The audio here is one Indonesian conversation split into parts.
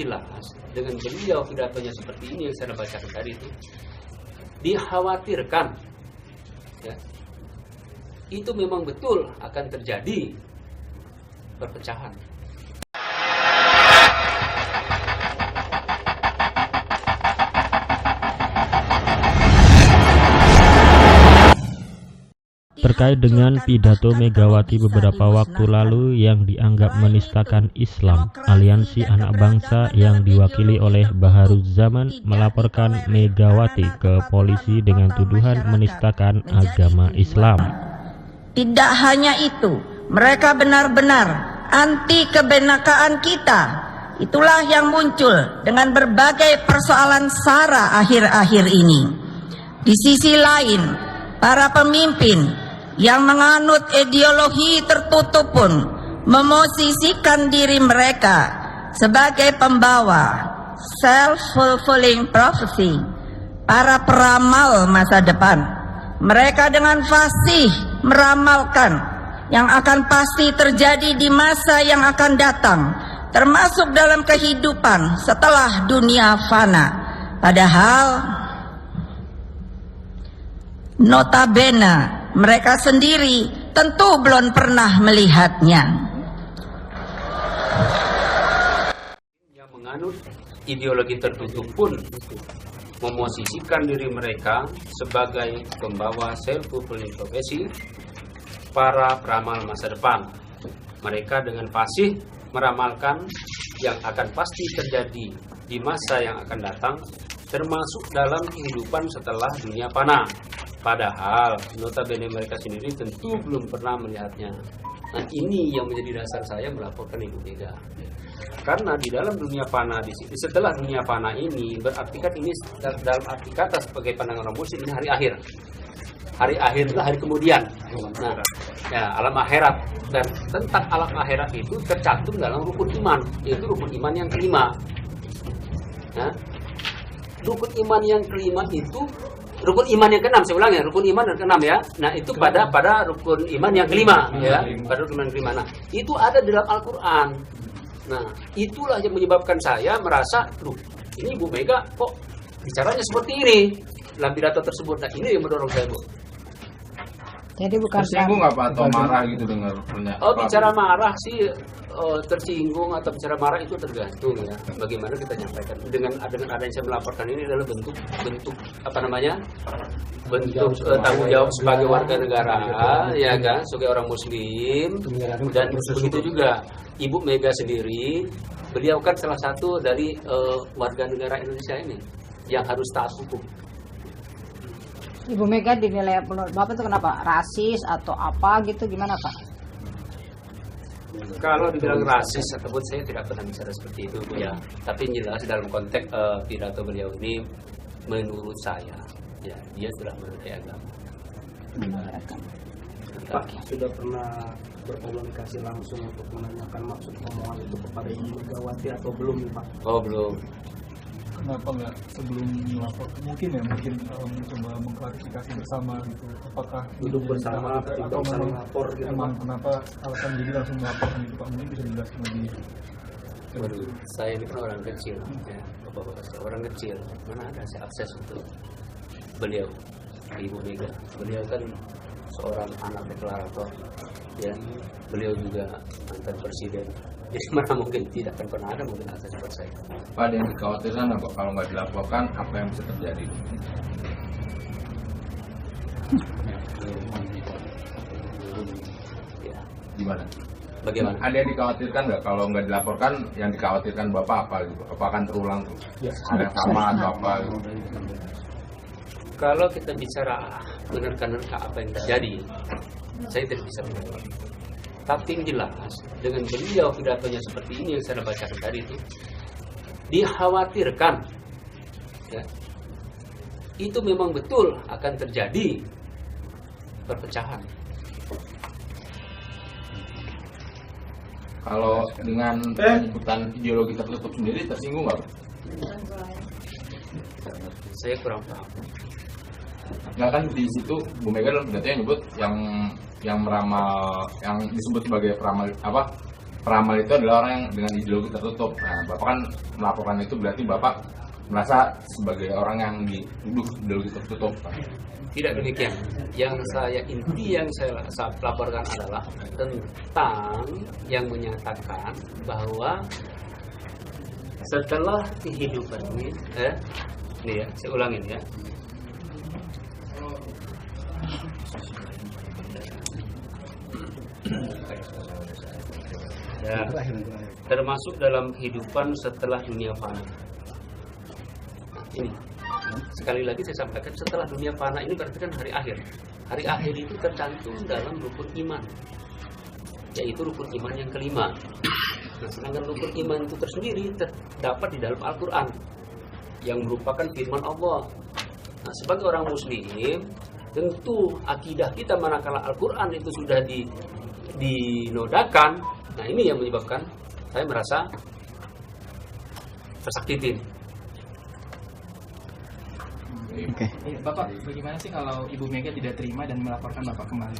jelas dengan beliau pidatonya seperti ini yang saya bacakan tadi itu, dikhawatirkan ya, itu memang betul akan terjadi perpecahan. Terkait dengan pidato Megawati beberapa waktu lalu yang dianggap menistakan Islam, Aliansi Anak Bangsa yang diwakili oleh Baharuz Zaman melaporkan Megawati ke polisi dengan tuduhan menistakan agama Islam. Tidak hanya itu, mereka benar-benar anti kebenekaan kita. Itulah yang muncul dengan berbagai persoalan SARA akhir-akhir ini. Di sisi lain, para pemimpin yang menganut ideologi tertutup pun memosisikan diri mereka sebagai pembawa self-fulfilling prophecy, para peramal masa depan. Mereka dengan fasih meramalkan yang akan pasti terjadi di masa yang akan datang, termasuk dalam kehidupan setelah dunia fana. Padahal notabene mereka sendiri tentu belum pernah melihatnya. Yang menganut ideologi tertutup pun memosisikan diri mereka sebagai pembawa self-fulfilling prophecy, para peramal masa depan. Mereka dengan fasih meramalkan yang akan pasti terjadi di masa yang akan datang, termasuk dalam kehidupan setelah dunia fana. Padahal notabene mereka sendiri tentu belum pernah melihatnya. Nah, ini yang menjadi dasar saya melaporkan Ibu Mega. Karena di dalam dunia fana, setelah dunia fana ini berarti kan ini dalam arti kata sebagai pandangan orang muslim ini hari akhir. Hari akhir itu hari kemudian. Nah, ya, alam akhirat. Dan tentang alam akhirat itu tercantum dalam rukun iman, yaitu rukun iman yang kelima. Nah, rukun iman yang kelima itu rukun iman yang keenam, saya ulang ya, rukun iman yang keenam ya. Nah, itu pada rukun iman yang kelima ya, pada rukun iman kelima. Nah, itu ada di dalam Al-Qur'an. Nah, itulah yang menyebabkan saya merasa, ini Bu Mega kok bicaranya seperti ini dalam pidato tersebut. Nah, ini yang mendorong saya, Bu. Jadi bukan tersinggung nggak Pak atau marah gitu dengar pernyataan? Oh, bicara marah sih tersinggung atau bicara marah itu tergantung ya. Bagaimana kita nyampaikan dengan adanya saya melaporkan ini adalah bentuk apa namanya? Bentuk tanggung jawab sebagai warga negara ya kan, sebagai orang muslim. Dan begitu juga Ibu Mega sendiri, beliau kan salah satu dari warga negara Indonesia ini yang harus taat hukum. Ibu Mega dinilai menurut Bapak itu kenapa? Rasis atau apa gitu, gimana Pak? Kalau dibilang rasis ataupun saya tidak pernah bicara seperti itu Bu ya. Tapi jelas dalam konteks pidato beliau ini menurut saya ya dia sudah menodai agama. Pak, sudah pernah berkomunikasi langsung untuk menanyakan maksud omongan itu kepada Ibu Megawati atau belum nih Pak? Oh belum. Kenapa nggak sebelum melapor? Mungkin mencoba mengklarifikasi bersama gitu. Apakah duduk bersama atau saling lapor gitu? Emang kenapa alasan jadi langsung melaporkan itu Pak? Mungkin bisa dijelaskan lebih. Waduh, saya ini kan orang kecil ya, Bapak-bapak orang kecil. Mana ada saya akses untuk beliau, Ibu Mega. Beliau kan seorang anak deklarator ya. Beliau juga mantan presiden. Jadi mana mungkin tidak akan pernah ada mungkin akses seperti saya. Pak, yang dikhawatirkan apa kalau nggak dilaporkan apa yang bisa terjadi? Ya. Gimana? Bagaimana? Ada yang dikhawatirkan nggak kalau nggak dilaporkan? Yang dikhawatirkan Bapak apa? Gitu? Apa akan terulang tuh? Ada yang sama atau apa? Gitu? Kalau kita bicara menerka-nerka apa yang terjadi, saya tidak bisa menjawab. Tapi yang jelas dengan beliau pidatonya seperti ini yang saya bacakan tadi itu, dikhawatirkan ya, itu memang betul akan terjadi perpecahan. Kalau dengan penyebutan ideologi tertutup sendiri tersinggung nggak? Saya kurang paham. Nggak kan di situ Bu Mega dalam pidatonya nyebut yang meramal, yang disebut sebagai peramal apa? Peramal itu adalah orang yang dengan ideologi tertutup. Nah, Bapak kan melaporkan itu berarti Bapak merasa sebagai orang yang dituduh delik tertutup, Pak? Tidak demikian. Yang saya laporkan adalah tentang yang menyatakan bahwa setelah kehidupan ini ya, saya ulangin ya. Ya, termasuk dalam kehidupan setelah dunia fana. Ini sekali lagi saya sampaikan, setelah dunia fana ini berarti kan hari akhir. Hari akhir itu tercantum dalam rukun iman, yaitu rukun iman yang kelima. Nah, sedangkan rukun iman itu tersendiri terdapat di dalam Al-Quran yang merupakan firman Allah. Nah, sebagai orang Muslim, tentu akidah kita manakala Al-Quran itu sudah dinodakan, nah ini yang menyebabkan saya merasa tersakitin. Oke. Bapak, bagaimana sih kalau Ibu Mega tidak terima dan melaporkan Bapak kembali?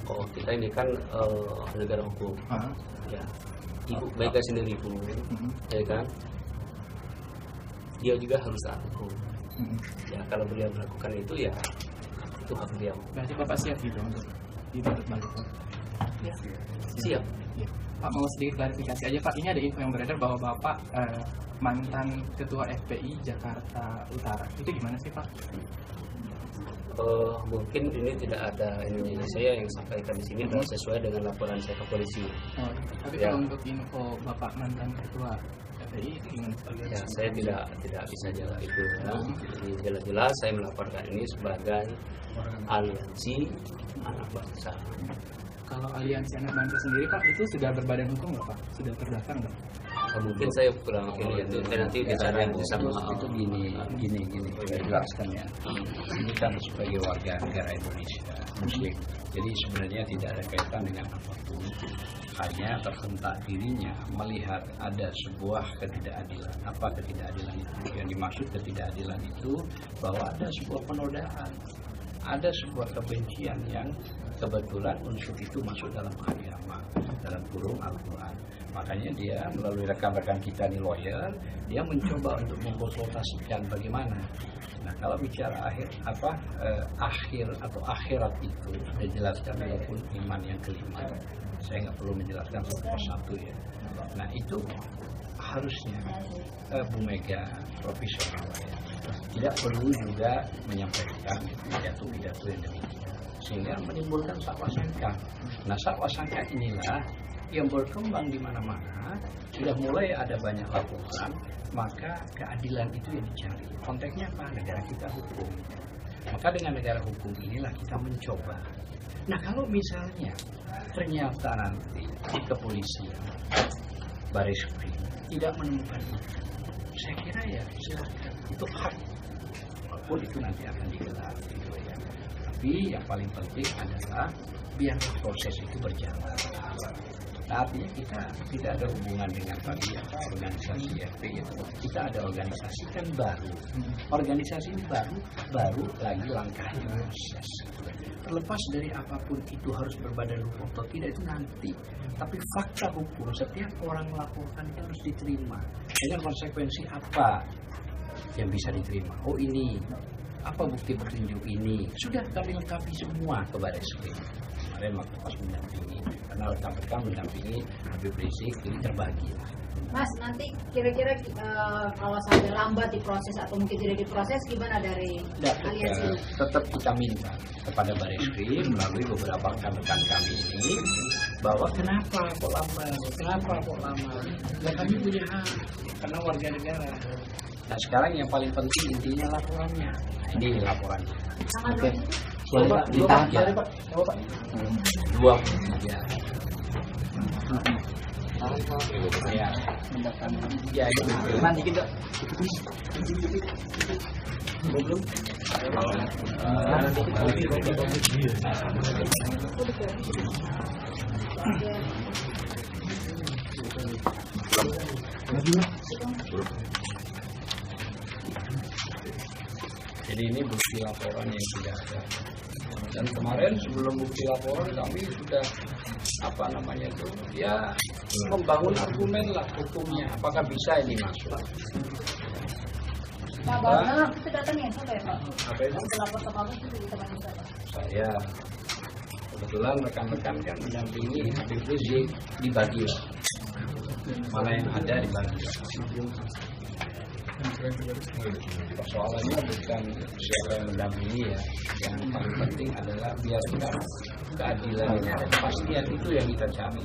Oh, kita ini kan negara hukum. Ya. Ibu Mega sendiri pun, ya kan? Dia juga harus taat hukum. Ya, kalau beliau melakukan itu ya itu hak beliau. Berarti Bapak siap gitu untuk dituntut balik? Ya. Siap. Ya. Pak, mau sedikit klarifikasi aja Pak. Ini ada info yang beredar bahwa Bapak mantan Ketua FPI Jakarta Utara. Itu gimana sih Pak? Mungkin ini tidak ada ininya. Saya yang sampaikan di sini adalah sesuai dengan laporan saya ke polisi. Oh, tapi ya. kalau untuk info Bapak mantan Ketua FPI itu gimana Pak? Ya, saya tidak bisa jawab itu. Ya. Jadi jelas-jelas saya melaporkan ini sebagai aliansi anak bangsa. Kalau aliansi anak bangsa sendiri Pak, itu sudah berbadan hukum nggak Pak? Sudah terdaftar nggak? Mungkin saya kurang ini itu nanti bicara sama itu gini saya jelaskan ya. Ini kan sebagai warga negara Indonesia Muslim, jadi sebenarnya tidak ada kaitan dengan apapun, hanya tersentak dirinya melihat ada sebuah ketidakadilan. Apa ketidakadilan itu? Yang dimaksud ketidakadilan itu bahwa ada sebuah penodaan, ada sebuah kebencian yang kebetulan unsur itu masuk dalam agama, dalam kurung Al-Quran. Makanya dia melalui rekan-rekan kita nih lawyer, dia mencoba untuk mengkonsultasikan bagaimana. Nah, kalau bicara akhir atau akhirat itu dijelaskan walaupun iman yang kelima. Saya nggak perlu menjelaskan satu persatu ya. Nah, itu harusnya Bu Mega profesional ya. Tidak perlu juga menyampaikan pidato-pidato yang demikian sehingga menimbulkan sakwa sangka. Nah, sakwa sangka inilah yang berkembang di mana-mana, sudah mulai ada banyak laporan, maka keadilan itu yang dicari. Konteksnya apa? Negara kita hukum. Maka dengan negara hukum inilah kita mencoba. Nah, kalau misalnya ternyata nanti di kepolisian, Bareskrim tidak menemukan itu, saya kira ya silakan, itu hak. Walaupun itu nanti akan digelar gitu ya. Tapi yang paling penting adalah biar proses itu berjalan. Nah, artinya kita tidak ada hubungan dengan tadi organisasi FPI itu. Kita ada organisasi kan baru. Organisasi ini baru lagi langkahnya proses. Terlepas dari apapun itu harus berbadan hukum atau tidak itu nanti. Tapi fakta hukum setiap orang melaporkan itu harus diterima. Dengan konsekuensi apa yang bisa diterima? Oh ini, apa bukti petunjuk ini? Sudah kami lengkapi semua ke Bareskrim. Kemarin waktu pas mendampingi, karena rekan-rekan mendampingi Habib Rizik ini terbagi. Mas, nanti kira-kira kalau sampai lambat diproses atau mungkin tidak diproses, gimana dari aliansi? Tetap kita minta kepada Bareskrim melalui beberapa rekan-rekan kami ini bahwa kenapa kok lama? Ya kami punya hak karena warga negara. Nah, sekarang yang paling penting intinya laporannya. Nah, ini laporannya. Oke. Coba ditahan Pak. Coba Pak. 23. Ya. Ya, itu. Mandi kita. Belum. Jadi ini bukti laporan yang sudah ada. Dan kemarin sebelum bukti laporan kami sudah apa namanya itu, ya membangun argumen lah hukumnya, apakah bisa ini masuk. Pak Bambang itu datangnya siapa ya Pak? Apa itu? Pelapor ke Mabes itu di tempat siapa? Saya kebetulan rekan-rekan yang mendampingi Habib Rizik dibagi, mana yang ada dibagi. Persoalannya bukan siapa yang mendampingi ya, yang paling penting adalah biarkan keadilan, kepastian itu yang kita cari.